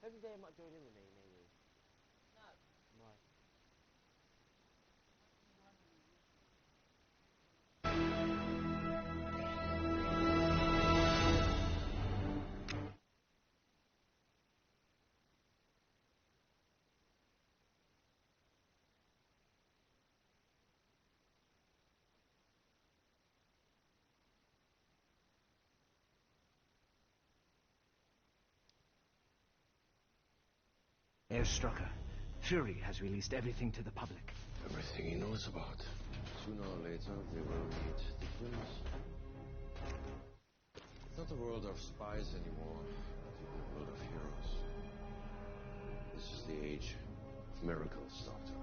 Every day I might join in with me, maybe. No. No. Herr Strucker, Fury has released everything to the public. Everything he knows about. Sooner or later, they will meet the twins. It's not a world of spies anymore, but a world of heroes. This is the age of miracles, Doctor.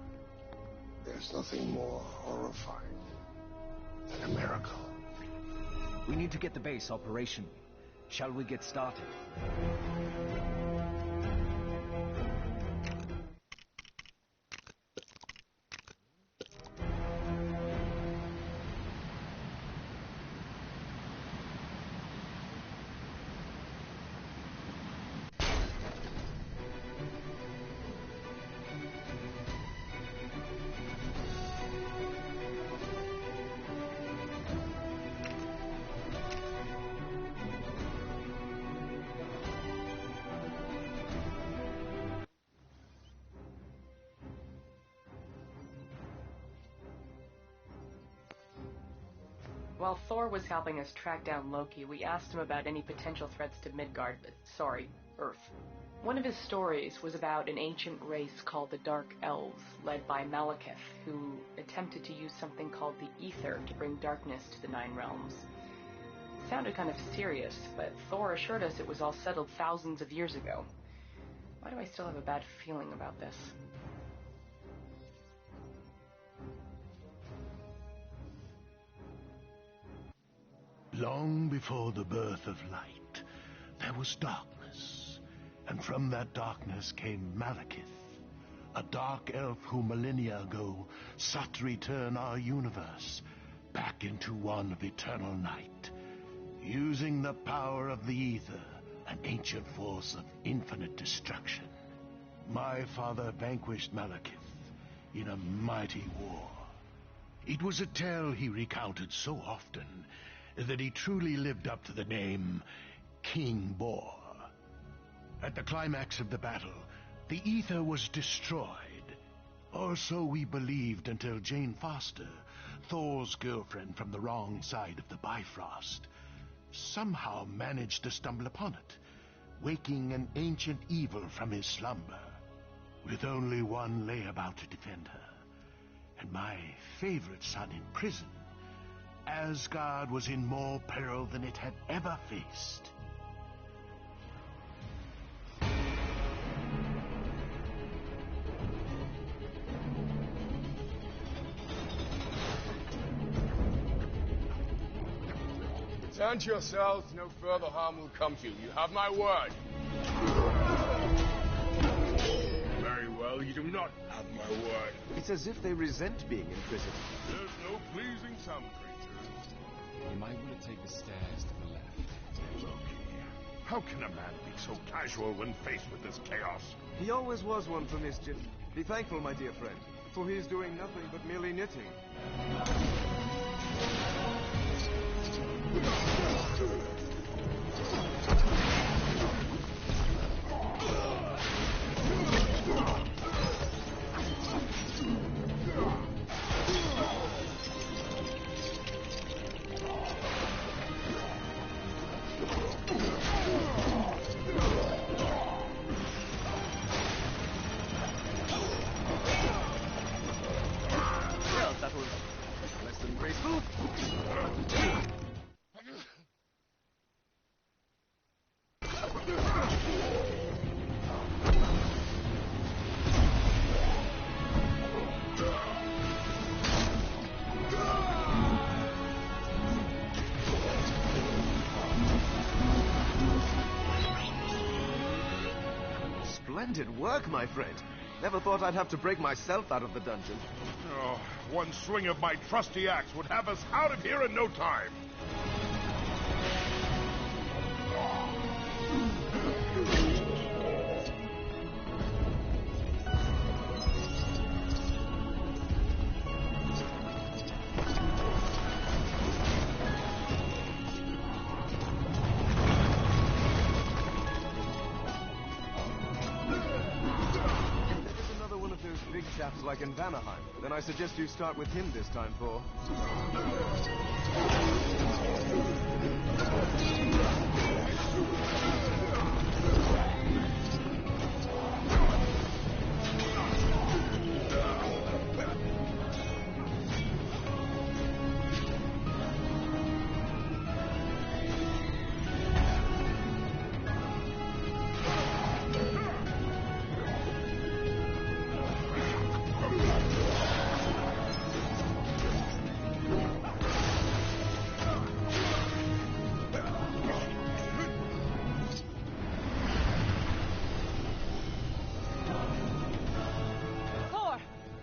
There's nothing more horrifying than a miracle. We need to get the base operational. Shall we get started? While Thor was helping us track down Loki, we asked him about any potential threats to Midgard, Earth. One of his stories was about an ancient race called the Dark Elves, led by Malekith, who attempted to use something called the Ether to bring darkness to the Nine Realms. It sounded kind of serious, but Thor assured us it was all settled thousands of years ago. Why do I still have a bad feeling about this? Long before the birth of light, there was darkness, and from that darkness came Malekith, a dark elf who millennia ago sought to return our universe back into one of eternal night, using the power of the ether, an ancient force of infinite destruction. My father vanquished Malekith in a mighty war. It was a tale he recounted so often that he truly lived up to the name King Bor. At the climax of the battle, the ether was destroyed, or so we believed until Jane Foster, Thor's girlfriend from the wrong side of the Bifrost, somehow managed to stumble upon it, waking an ancient evil from his slumber, with only one layabout to defend her, and my favorite son in prison. Asgard was in more peril than it had ever faced. Return to yourselves. No further harm will come to you. You have my word. Very well, you do not have my word. It's as if they resent being in prison. There's no pleasing some creatures. You might want to take the stairs to the left. Loki, how can a man be so casual when faced with this chaos? He always was one for mischief. Be thankful, my dear friend, for he is doing nothing but merely knitting. Splendid work, my friend. Never thought I'd have to break myself out of the dungeon. Oh, one swing of my trusty axe would have us out of here in no time. chaps like in Vanaheim. Then I suggest you start with him this time, Thor.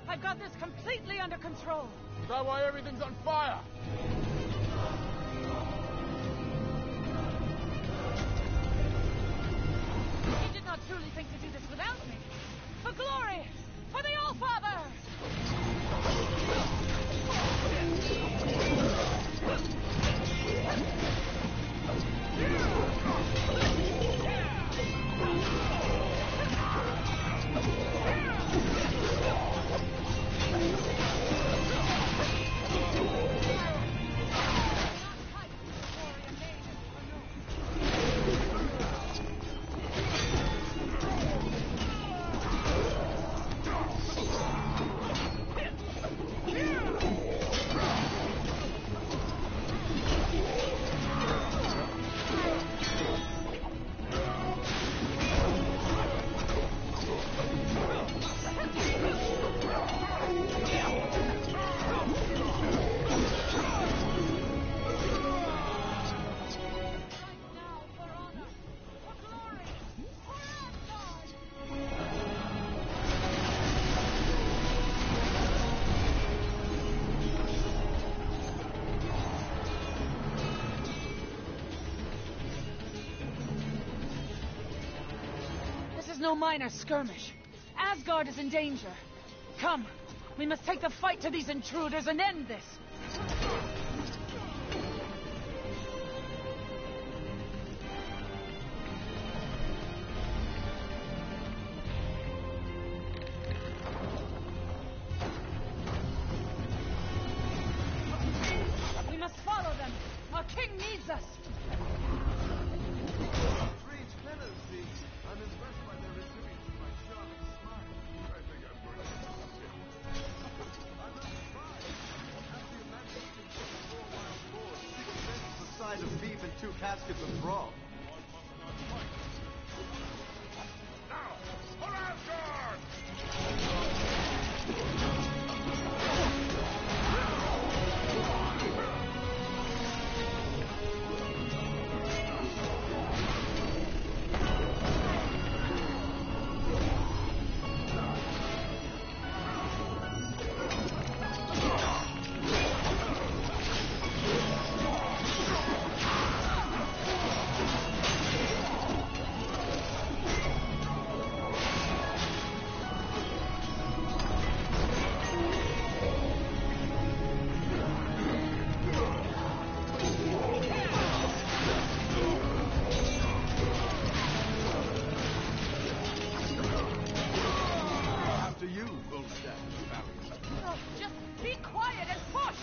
I've got this completely under control. Is that why everything's on fire? You did not truly think to do this without me. For glory! For the All-Father! No minor skirmish. Asgard is in danger. Come, we must take the fight to these intruders and end this. We must follow them. Our king needs us. I'm impressed by their resilience and my charming smile. I think I'm going to trust him. I'm not surprised. After your majesty took a 4-mile board, 6 vessels the size of beef and 2 caskets of broth. One must not fight. Now, for Asgard! Just be quiet and push!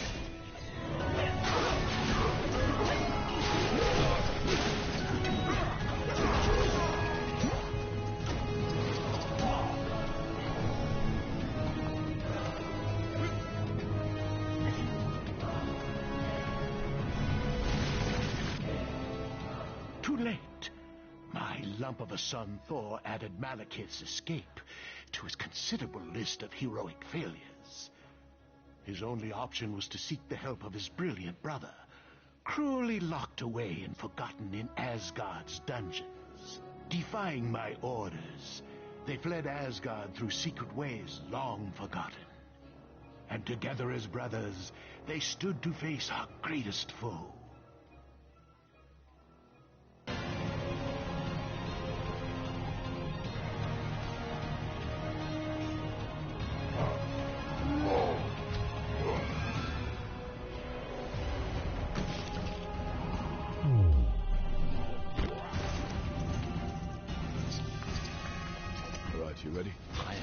Too late. My lump of a son Thor added Malekith's escape to his considerable list of heroic failures. His only option was to seek the help of his brilliant brother, cruelly locked away and forgotten in Asgard's dungeons. Defying my orders, they fled Asgard through secret ways long forgotten. And together as brothers, they stood to face our greatest foe. All right, you ready? I am.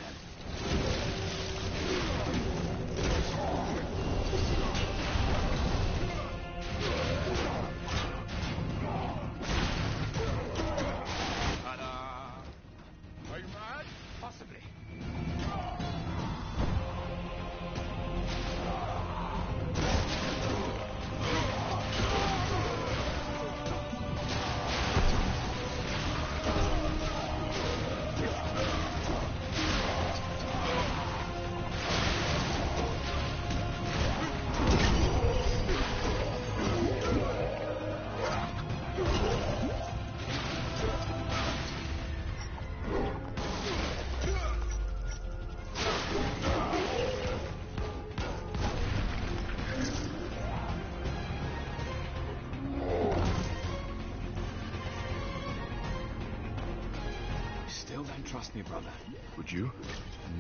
trust me, brother. Would you?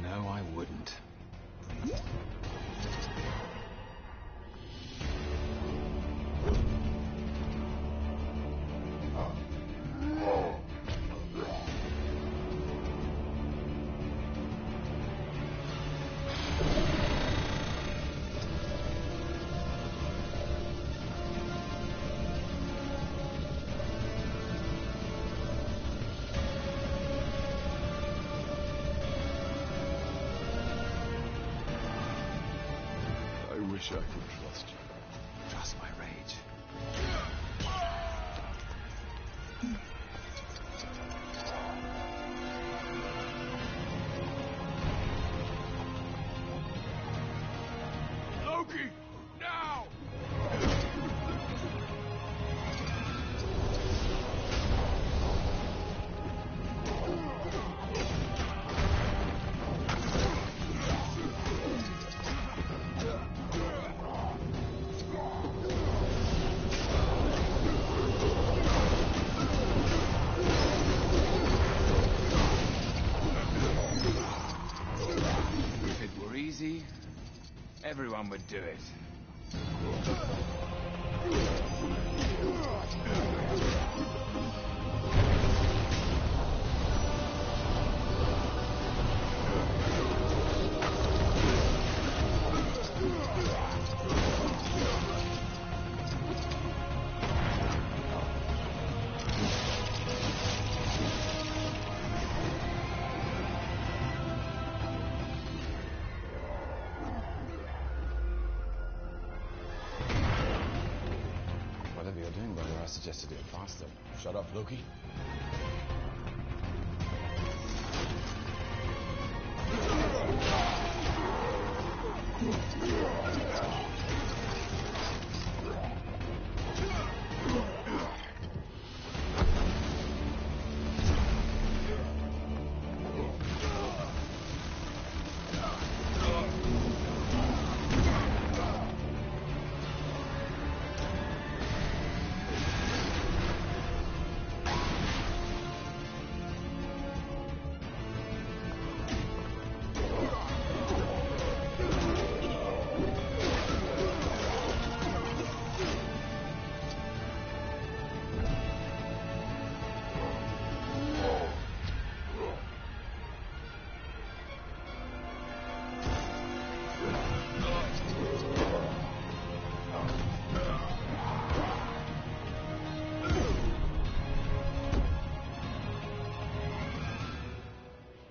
No, I wouldn't. I wish I could trust you. Trust my rage. Loki! Now! If it were easy, everyone would do it. Whatever you're doing, brother, I suggest to do it faster. Shut up, Loki.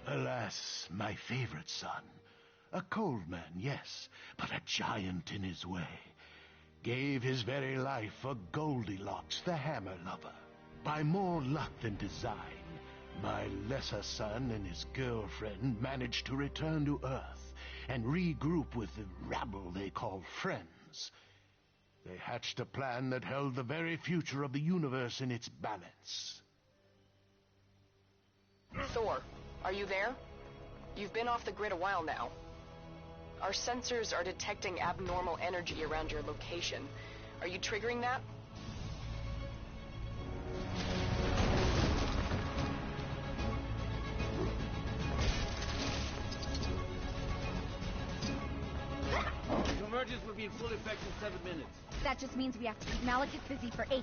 Alas, my favorite son. A cold man, yes, but a giant in his way. Gave his very life for Goldilocks, the hammer lover. By more luck than design, my lesser son and his girlfriend managed to return to Earth and regroup with the rabble they call friends. They hatched a plan that held the very future of the universe in its balance. Thor, are you there? You've been off the grid a while now. Our sensors are detecting abnormal energy around your location. Are you triggering that? Convergence will be in full effect in 7 minutes. That just means we have to keep Malekith busy for 8.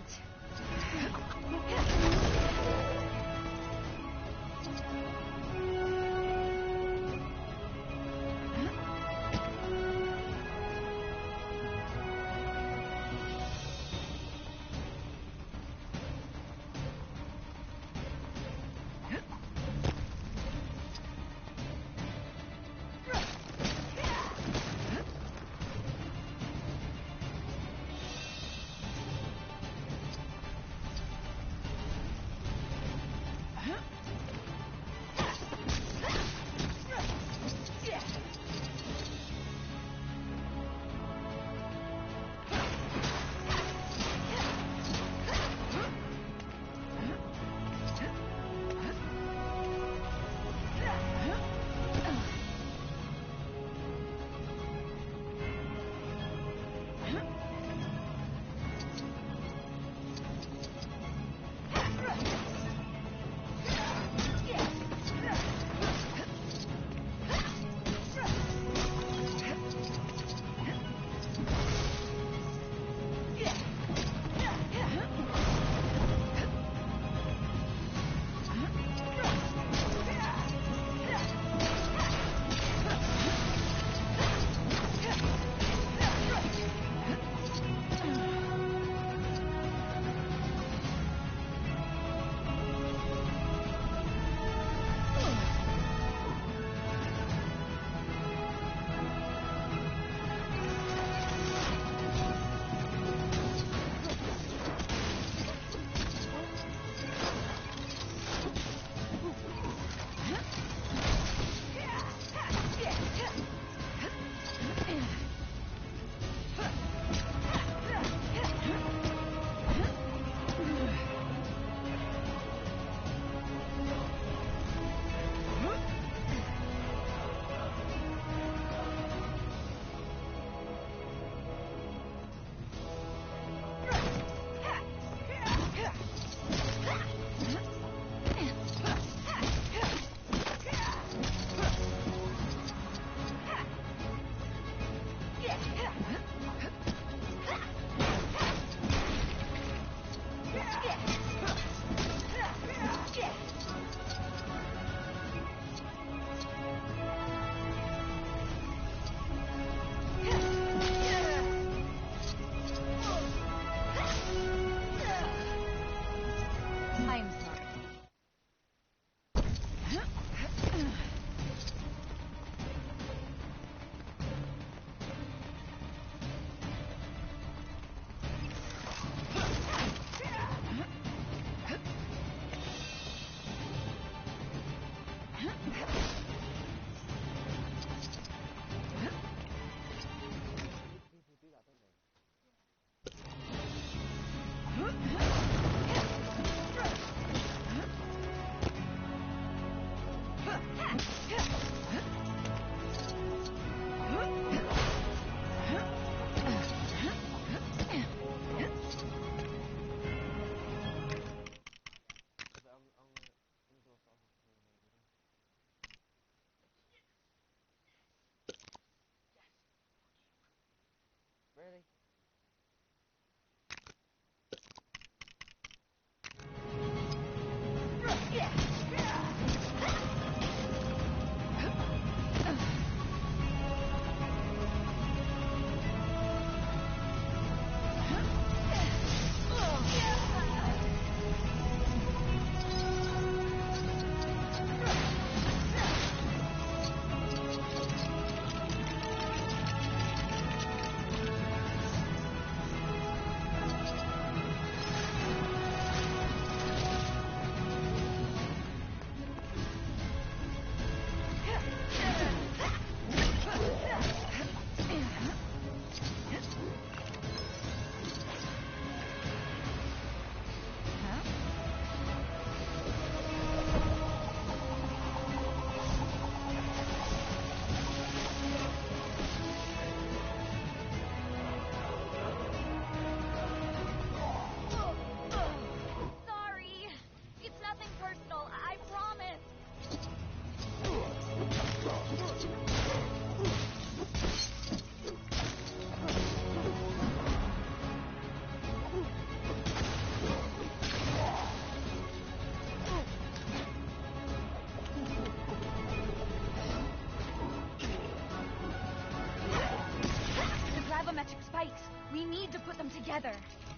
Alex. We need to put them together.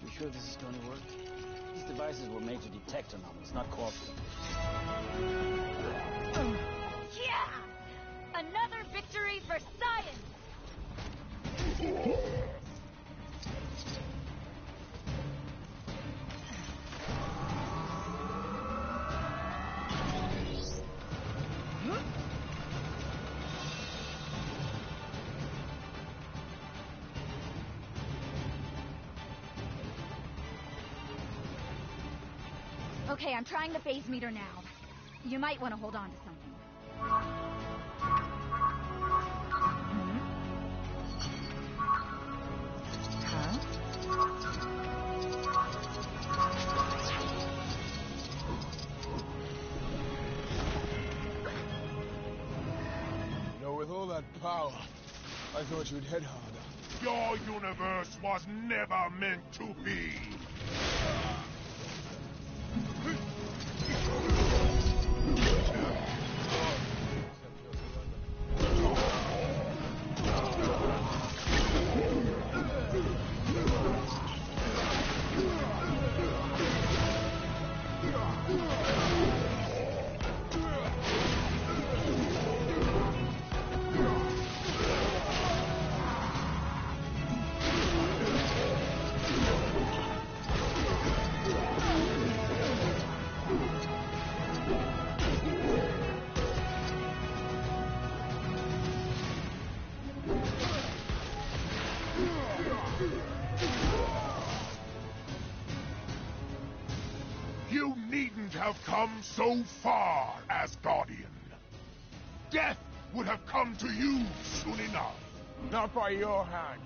You sure this is going to work? These devices were made to detect anomalies, not cause them. Yeah! Another victory for science! Okay, I'm trying the phase meter now. You might want to hold on to something. Huh? You know, with all that power, I thought you'd hit harder. Your universe was never meant to be. You needn't have come so far, Asgardian. Death would have come to you soon enough. Not by your hand.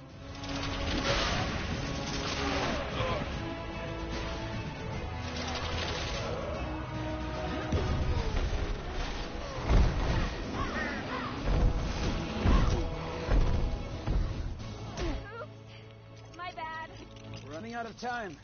Oops. My bad. Running out of time.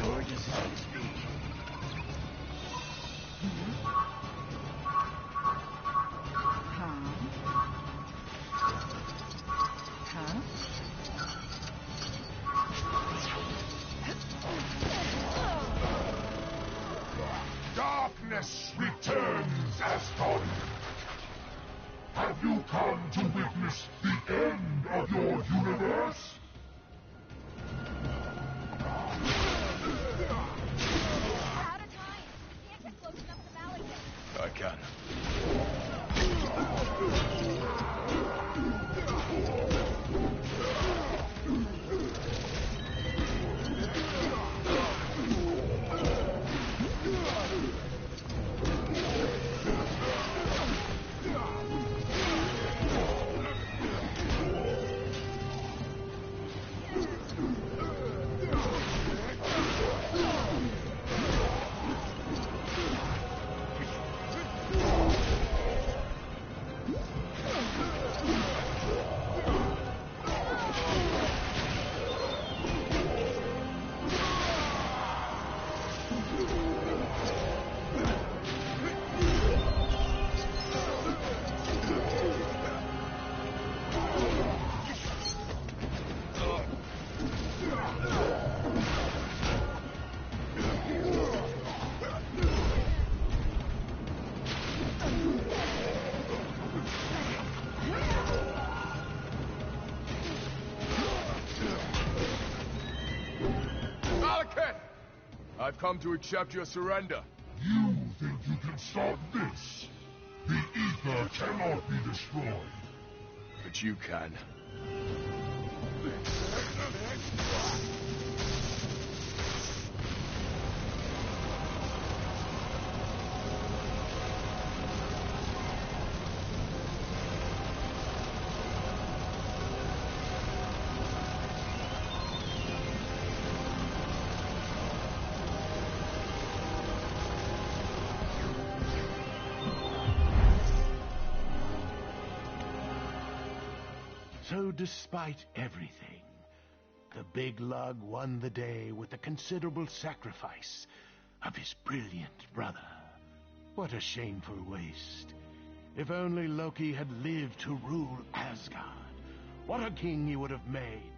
Gorgeous as be. Darkness returns, Asgardian. Have you come to witness the end of your universe? Out of time. Can't get close enough to Malekith. I can. I've come to accept your surrender. You think you can stop this? The ether cannot be destroyed. But you can. So despite everything, the big lug won the day with the considerable sacrifice of his brilliant brother. What a shameful waste. If only Loki had lived to rule Asgard, what a king he would have made.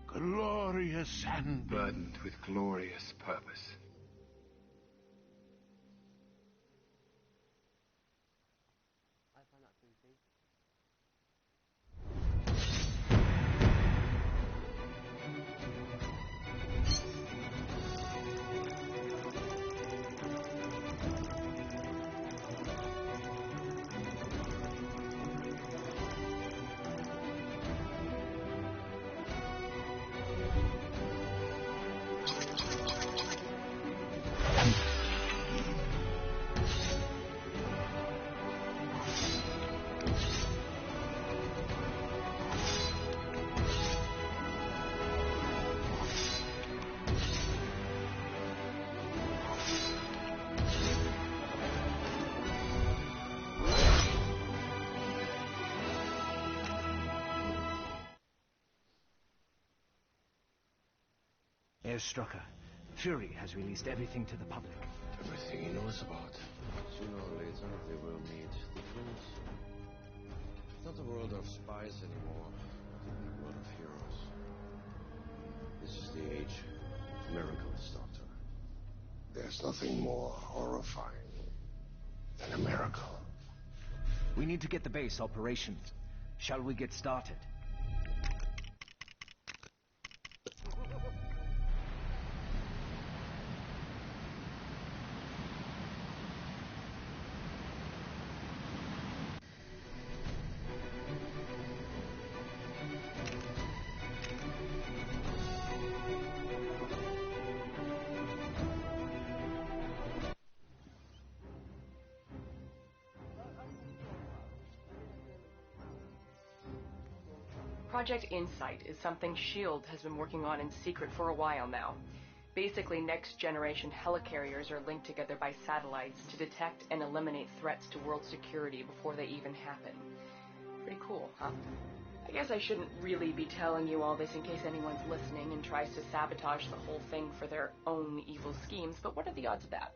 Glorious and burdened with glorious purpose. I find that creepy. Strucker. Fury has released everything to the public. Everything he knows about. Sooner or later, they will meet the truth. It's not a world of spies anymore. It's a world of heroes. This is the age of miracles, Doctor. There's nothing more horrifying than a miracle. We need to get the base operational. Shall we get started? Project Insight is something S.H.I.E.L.D. has been working on in secret for a while now. Basically, next-generation helicarriers are linked together by satellites to detect and eliminate threats to world security before they even happen. Pretty cool, huh? I guess I shouldn't really be telling you all this in case anyone's listening and tries to sabotage the whole thing for their own evil schemes, but what are the odds of that?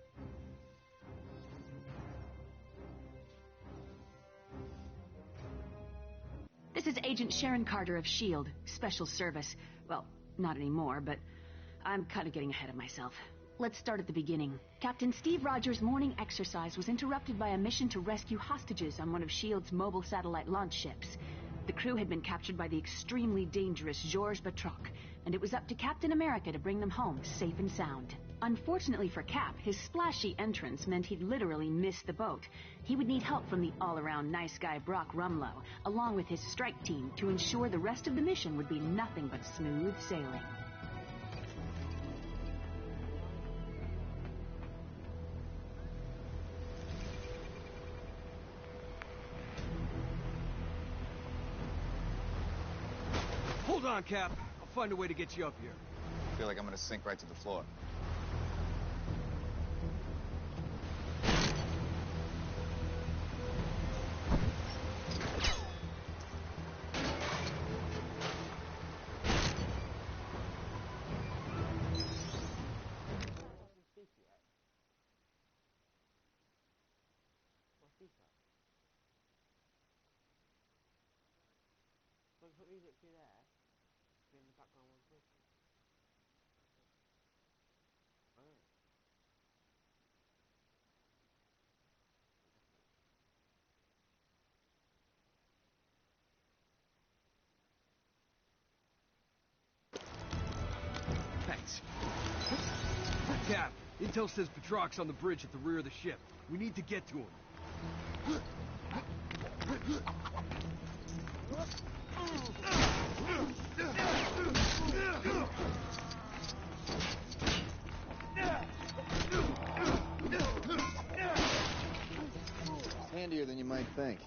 This is Agent Sharon Carter of S.H.I.E.L.D., Special Service. Well, not anymore, but I'm kind of getting ahead of myself. Let's start at the beginning. Captain Steve Rogers' morning exercise was interrupted by a mission to rescue hostages on one of S.H.I.E.L.D.'s mobile satellite launch ships. The crew had been captured by the extremely dangerous Georges Batroc, and it was up to Captain America to bring them home safe and sound. Unfortunately for Cap, his splashy entrance meant he'd literally miss the boat. He would need help from the all-around nice guy Brock Rumlow, along with his strike team, to ensure the rest of the mission would be nothing but smooth sailing. Hold on, Cap. I'll find a way to get you up here. I feel like I'm gonna sink right to the floor. Put music to there. In the background one quick. Thanks. Cap, intel says Batroc's on the bridge at the rear of the ship. We need to get to him. It's handier than you might think.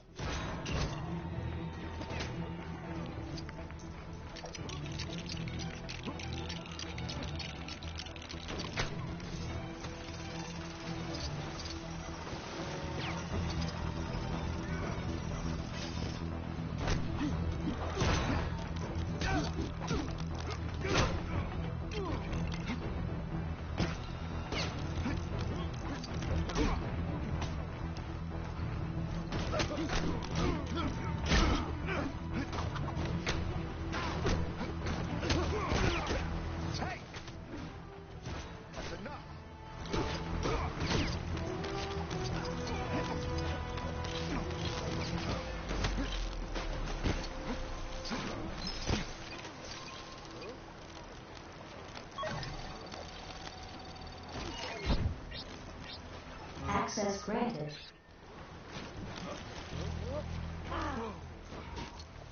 Access granted.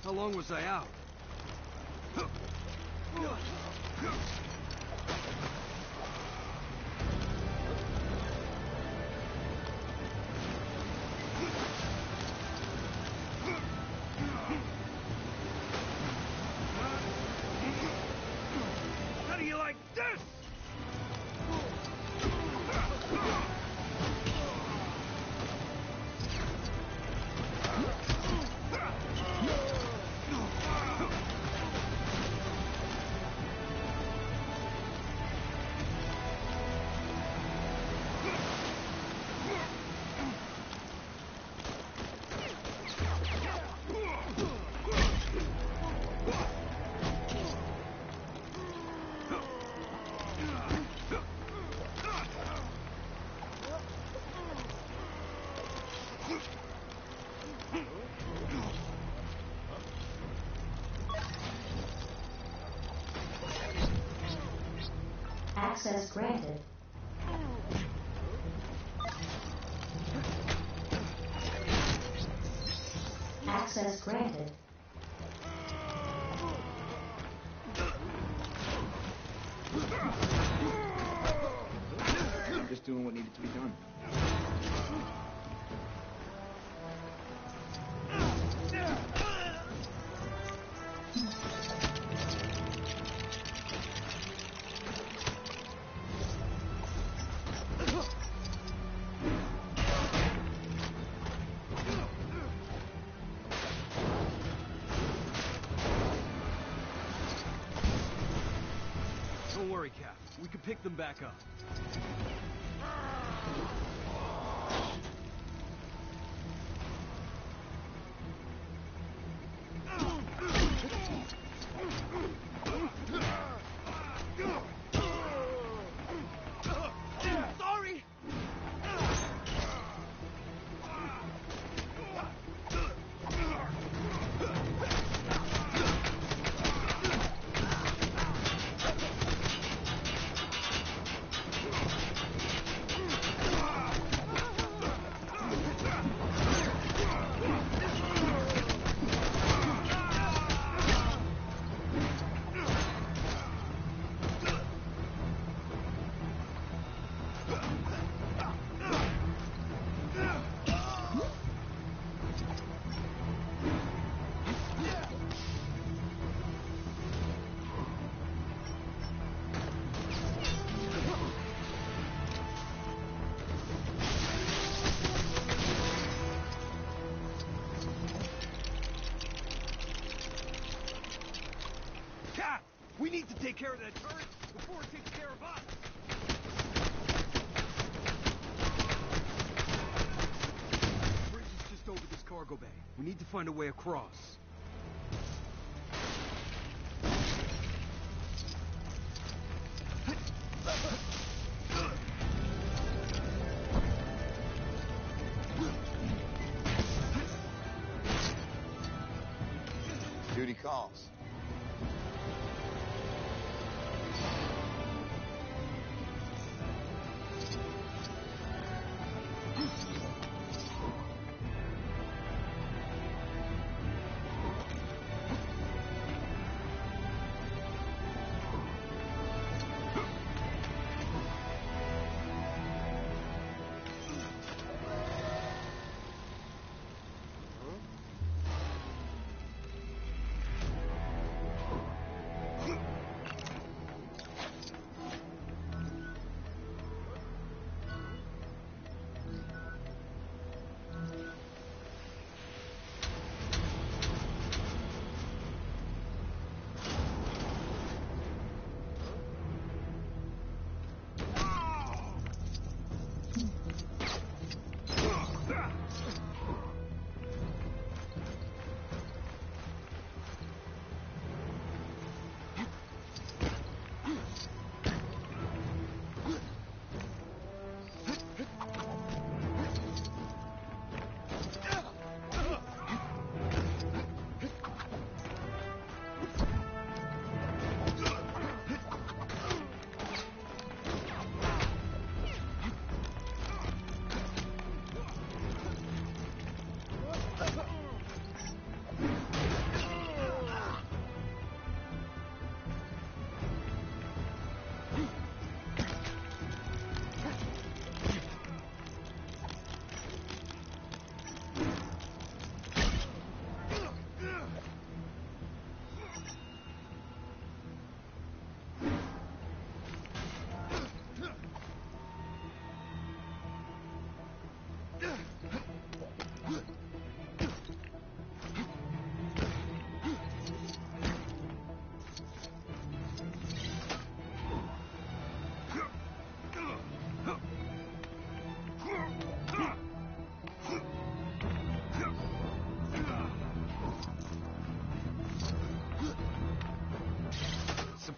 How long was I out? How do you like this? Access granted. Access granted. Just doing what needed to be done. Don't worry, Cap. We can pick them back up. Sorry! Cap! We need to take care of that turret before it takes care of us! The bridge is just over this cargo bay. We need to find a way across. Duty calls.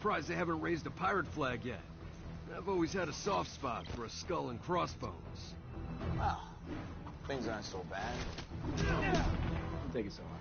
surprised they haven't raised a pirate flag yet. I've always had a soft spot for a skull and crossbones. Well, things aren't so bad. Take it so hard.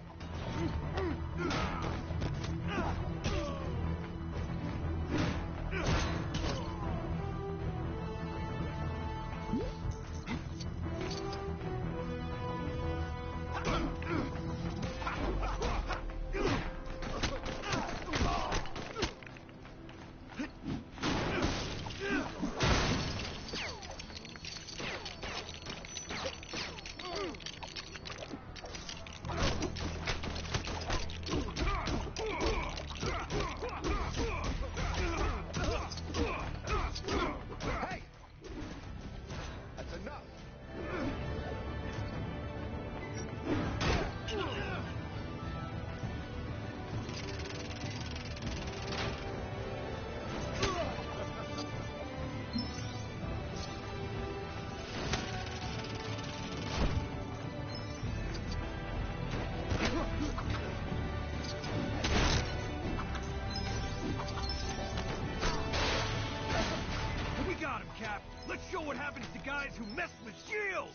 Let's show what happens to guys who mess with S.H.I.E.L.D.!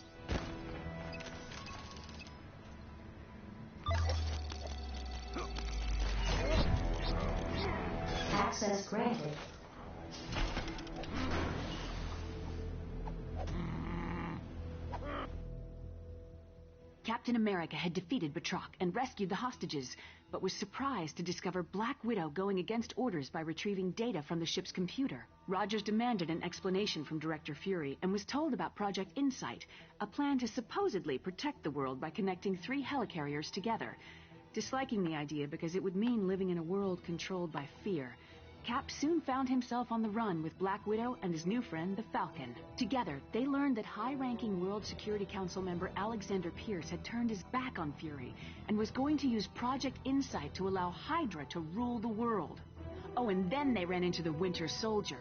Access granted. Captain America had defeated Batroc and rescued the hostages, but was surprised to discover Black Widow going against orders by retrieving data from the ship's computer. Rogers demanded an explanation from Director Fury and was told about Project Insight, a plan to supposedly protect the world by connecting 3 helicarriers together. Disliking the idea because it would mean living in a world controlled by fear, Cap soon found himself on the run with Black Widow and his new friend, the Falcon. Together, they learned that high-ranking World Security Council member Alexander Pierce had turned his back on Fury and was going to use Project Insight to allow Hydra to rule the world. Oh, and then they ran into the Winter Soldier.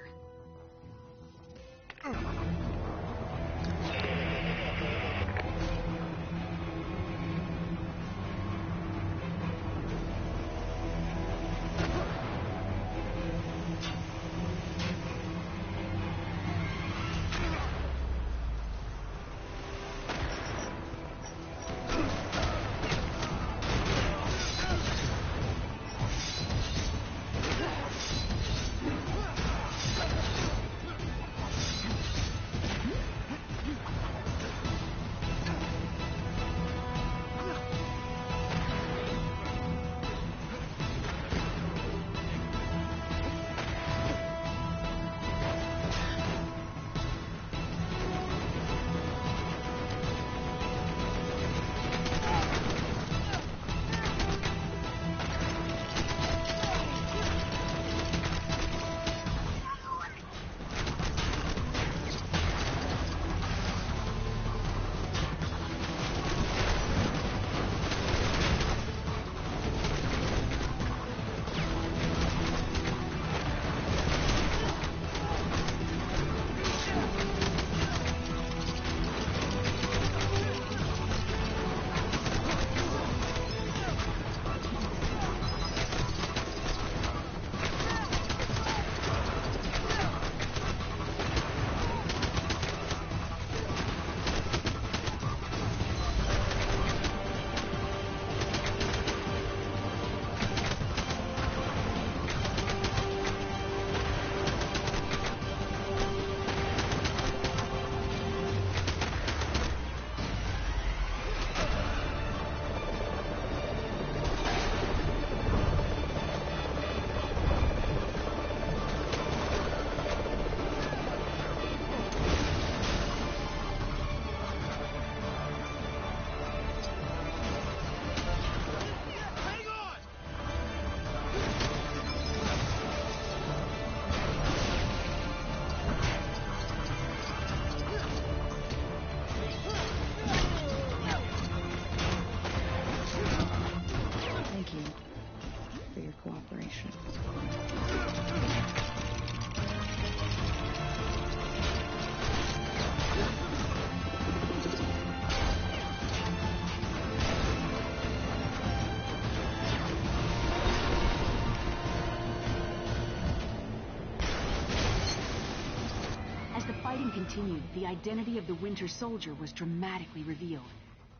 As the fighting continued, the identity of the Winter Soldier was dramatically revealed.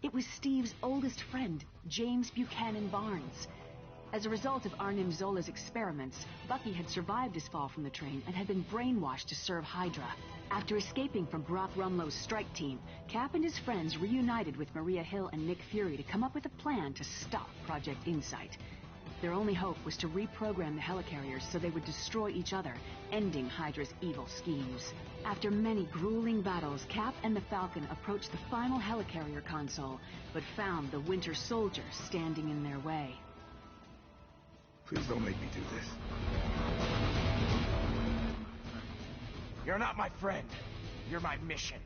It was Steve's oldest friend, James Buchanan Barnes. As a result of Arnim Zola's experiments, Bucky had survived his fall from the train and had been brainwashed to serve Hydra. After escaping from Brock Rumlow's strike team, Cap and his friends reunited with Maria Hill and Nick Fury to come up with a plan to stop Project Insight. Their only hope was to reprogram the helicarriers so they would destroy each other, ending Hydra's evil schemes. After many grueling battles, Cap and the Falcon approached the final helicarrier console, but found the Winter Soldier standing in their way. Please don't make me do this. You're not my friend. You're my mission.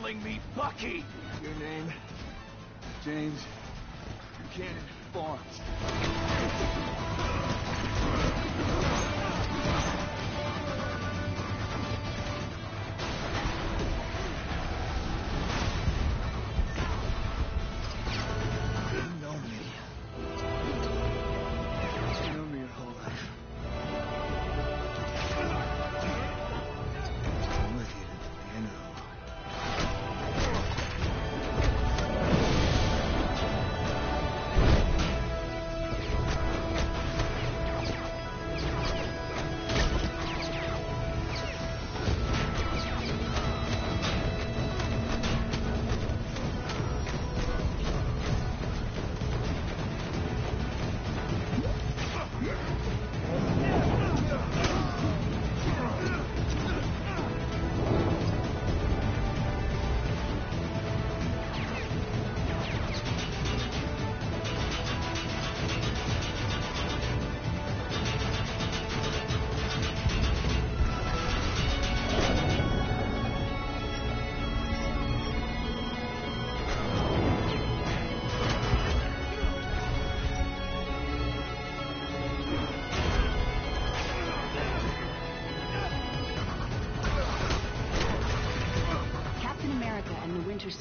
calling me Bucky? Your name? James Buchanan Barnes.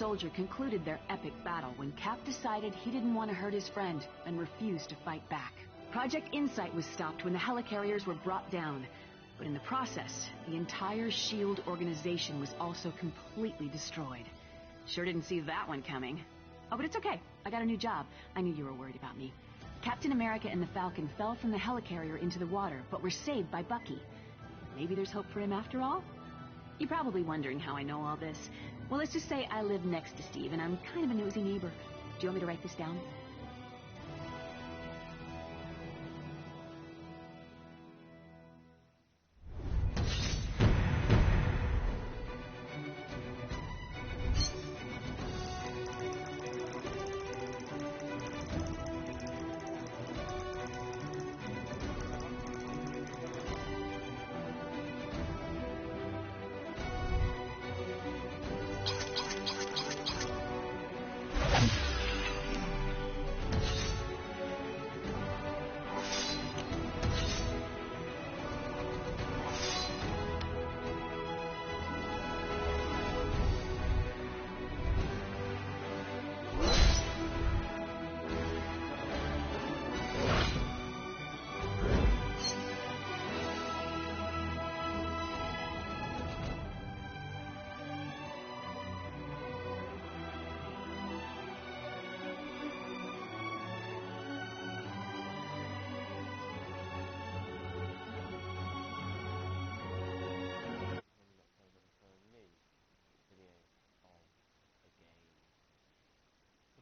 Soldier concluded their epic battle when Cap decided he didn't want to hurt his friend and refused to fight back. Project Insight was stopped when the helicarriers were brought down, but in the process, the entire S.H.I.E.L.D. organization was also completely destroyed. Sure didn't see that one coming. Oh, but it's okay. I got a new job. I knew you were worried about me. Captain America and the Falcon fell from the helicarrier into the water, but were saved by Bucky. Maybe there's hope for him after all? You're probably wondering how I know all this. Well, let's just say I live next to Steve, and I'm kind of a nosy neighbor. Do you want me to write this down?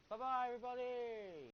Bye bye, everybody!